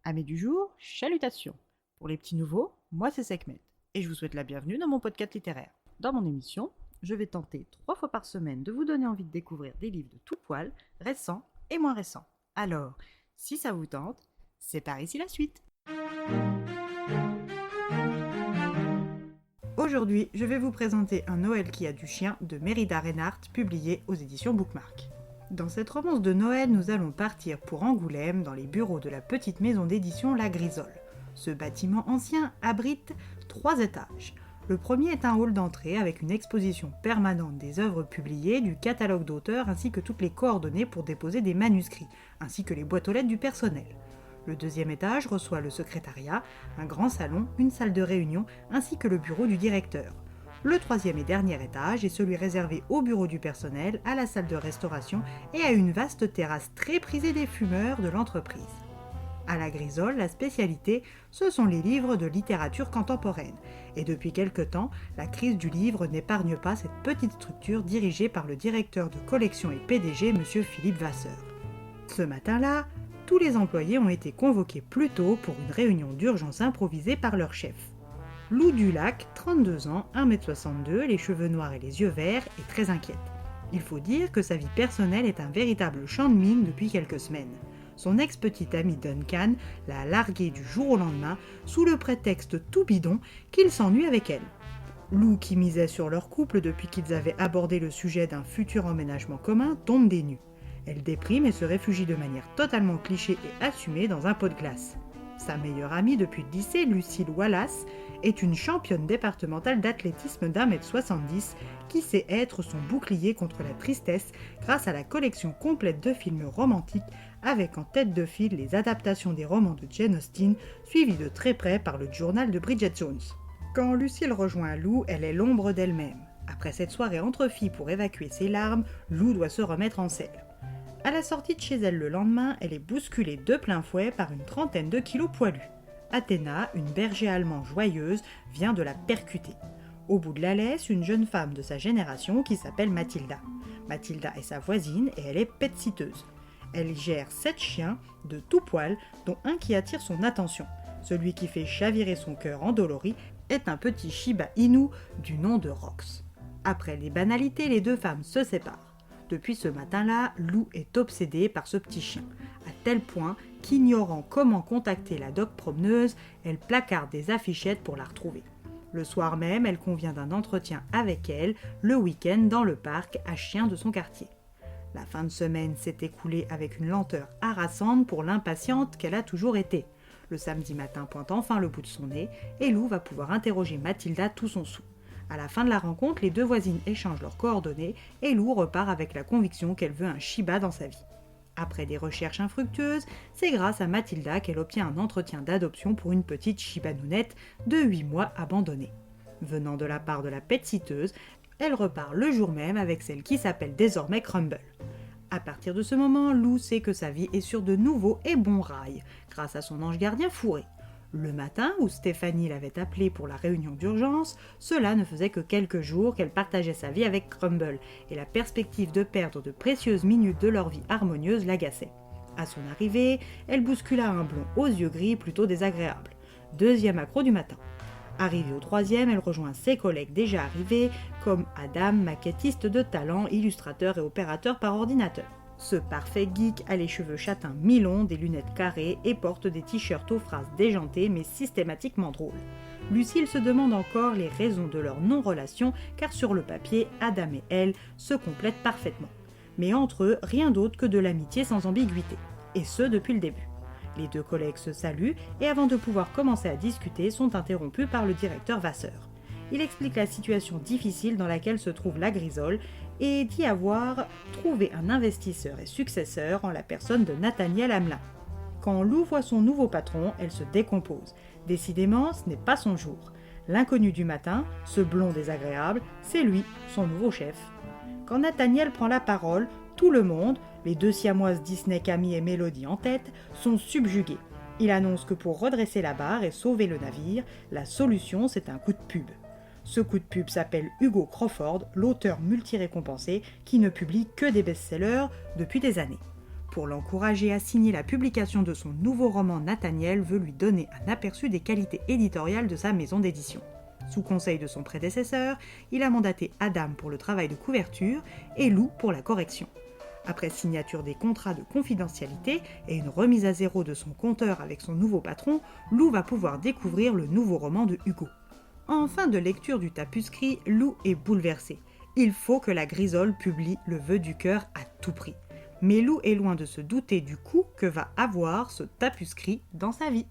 Amis du jour, chalutations. Pour les petits nouveaux, moi c'est Sekhmet et je vous souhaite la bienvenue dans mon podcast littéraire. Dans mon émission, je vais tenter 3 fois par semaine de vous donner envie de découvrir des livres de tout poil, récents et moins récents. Alors, si ça vous tente, c'est par ici la suite. Aujourd'hui, je vais vous présenter Un Noël qui a du chien de Mérida Reinhardt, publié aux éditions Bookmark. Dans cette romance de Noël, nous allons partir pour Angoulême, dans les bureaux de la petite maison d'édition La Grisole. Ce bâtiment ancien abrite 3 étages. Le premier est un hall d'entrée avec une exposition permanente des œuvres publiées, du catalogue d'auteurs ainsi que toutes les coordonnées pour déposer des manuscrits, ainsi que les boîtes aux lettres du personnel. Le deuxième étage reçoit le secrétariat, un grand salon, une salle de réunion ainsi que le bureau du directeur. Le troisième et dernier étage est celui réservé au bureau du personnel, à la salle de restauration et à une vaste terrasse très prisée des fumeurs de l'entreprise. À la Grisole, la spécialité, ce sont les livres de littérature contemporaine. Et depuis quelque temps, la crise du livre n'épargne pas cette petite structure dirigée par le directeur de collection et PDG, M. Philippe Vasseur. Ce matin-là, tous les employés ont été convoqués plus tôt pour une réunion d'urgence improvisée par leur chef. Lou Dulac, 32 ans, 1m62, les cheveux noirs et les yeux verts, est très inquiète. Il faut dire que sa vie personnelle est un véritable champ de mine depuis quelques semaines. Son ex-petit ami Duncan l'a larguée du jour au lendemain sous le prétexte tout bidon qu'il s'ennuie avec elle. Lou, qui misait sur leur couple depuis qu'ils avaient abordé le sujet d'un futur emménagement commun, tombe des nues. Elle déprime et se réfugie de manière totalement cliché et assumée dans un pot de glace. Sa meilleure amie depuis le lycée, Lucille Wallace, est une championne départementale d'athlétisme d'1m70 qui sait être son bouclier contre la tristesse grâce à la collection complète de films romantiques avec en tête de file les adaptations des romans de Jane Austen suivies de très près par le journal de Bridget Jones. Quand Lucille rejoint Lou, elle est l'ombre d'elle-même. Après cette soirée entre filles pour évacuer ses larmes, Lou doit se remettre en selle. À la sortie de chez elle le lendemain, elle est bousculée de plein fouet par une trentaine de kilos poilus. Athéna, une berger allemand joyeuse, vient de la percuter. Au bout de la laisse, une jeune femme de sa génération qui s'appelle Mathilda. Mathilda est sa voisine et elle est pet-sitteuse. Elle gère 7 chiens de tout poil, dont un qui attire son attention. Celui qui fait chavirer son cœur endolori est un petit Shiba Inu du nom de Rox. Après les banalités, les deux femmes se séparent. Depuis ce matin-là, Lou est obsédée par ce petit chien, à tel point qu'ignorant comment contacter la dogue promeneuse, elle placarde des affichettes pour la retrouver. Le soir même, elle convient d'un entretien avec elle, le week-end dans le parc à chien de son quartier. La fin de semaine s'est écoulée avec une lenteur harassante pour l'impatiente qu'elle a toujours été. Le samedi matin pointe enfin le bout de son nez et Lou va pouvoir interroger Mathilda tout son soûl. À la fin de la rencontre, les deux voisines échangent leurs coordonnées et Lou repart avec la conviction qu'elle veut un Shiba dans sa vie. Après des recherches infructueuses, c'est grâce à Mathilda qu'elle obtient un entretien d'adoption pour une petite Shiba Nounette de 8 mois abandonnée. Venant de la part de la pet-sitteuse, elle repart le jour même avec celle qui s'appelle désormais Crumble. À partir de ce moment, Lou sait que sa vie est sur de nouveaux et bons rails, grâce à son ange gardien Fourré. Le matin où Stéphanie l'avait appelée pour la réunion d'urgence, cela ne faisait que quelques jours qu'elle partageait sa vie avec Crumble, et la perspective de perdre de précieuses minutes de leur vie harmonieuse l'agaçait. À son arrivée, elle bouscula un blond aux yeux gris plutôt désagréable. Deuxième accro du matin. Arrivée au troisième, elle rejoint ses collègues déjà arrivés, comme Adam, maquettiste de talent, illustrateur et opérateur par ordinateur. Ce parfait geek a les cheveux châtains mi-longs, des lunettes carrées et porte des t-shirts aux phrases déjantées mais systématiquement drôles. Lucille se demande encore les raisons de leur non-relation car sur le papier, Adam et elle se complètent parfaitement. Mais entre eux, rien d'autre que de l'amitié sans ambiguïté. Et ce depuis le début. Les deux collègues se saluent et avant de pouvoir commencer à discuter sont interrompus par le directeur Vasseur. Il explique la situation difficile dans laquelle se trouve la Grisole et dit avoir trouvé un investisseur et successeur en la personne de Nathaniel Hamelin. Quand Lou voit son nouveau patron, elle se décompose. Décidément, ce n'est pas son jour. L'inconnu du matin, ce blond désagréable, c'est lui, son nouveau chef. Quand Nathaniel prend la parole, tout le monde, les deux siamoises Disney, Camille et Mélodie en tête, sont subjugués. Il annonce que pour redresser la barre et sauver le navire, la solution c'est un coup de pub. Ce coup de pub s'appelle Hugo Crawford, l'auteur multi-récompensé qui ne publie que des best-sellers depuis des années. Pour l'encourager à signer la publication de son nouveau roman, Nathaniel veut lui donner un aperçu des qualités éditoriales de sa maison d'édition. Sous conseil de son prédécesseur, il a mandaté Adam pour le travail de couverture et Lou pour la correction. Après signature des contrats de confidentialité et une remise à zéro de son compteur avec son nouveau patron, Lou va pouvoir découvrir le nouveau roman de Hugo. En fin de lecture du tapuscrit, Lou est bouleversé. Il faut que la Grisole publie Le Vœu du cœur à tout prix. Mais Lou est loin de se douter du coup que va avoir ce tapuscrit dans sa vie.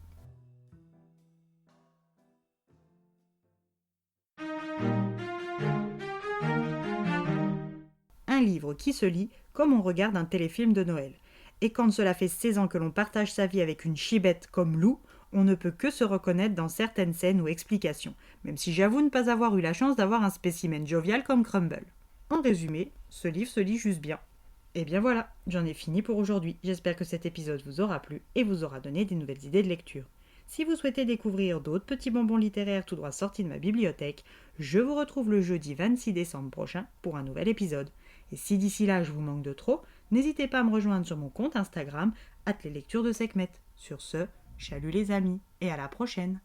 Un livre qui se lit comme on regarde un téléfilm de Noël. Et quand cela fait 16 ans que l'on partage sa vie avec une chibette comme Lou, on ne peut que se reconnaître dans certaines scènes ou explications, même si j'avoue ne pas avoir eu la chance d'avoir un spécimen jovial comme Crumble. En résumé, ce livre se lit juste bien. Et bien voilà, j'en ai fini pour aujourd'hui. J'espère que cet épisode vous aura plu et vous aura donné des nouvelles idées de lecture. Si vous souhaitez découvrir d'autres petits bonbons littéraires tout droit sortis de ma bibliothèque, je vous retrouve le jeudi 26 décembre prochain pour un nouvel épisode. Et si d'ici là je vous manque de trop, n'hésitez pas à me rejoindre sur mon compte Instagram @leslecturesdesekhmet. Sur ce, chalut les amis et à la prochaine.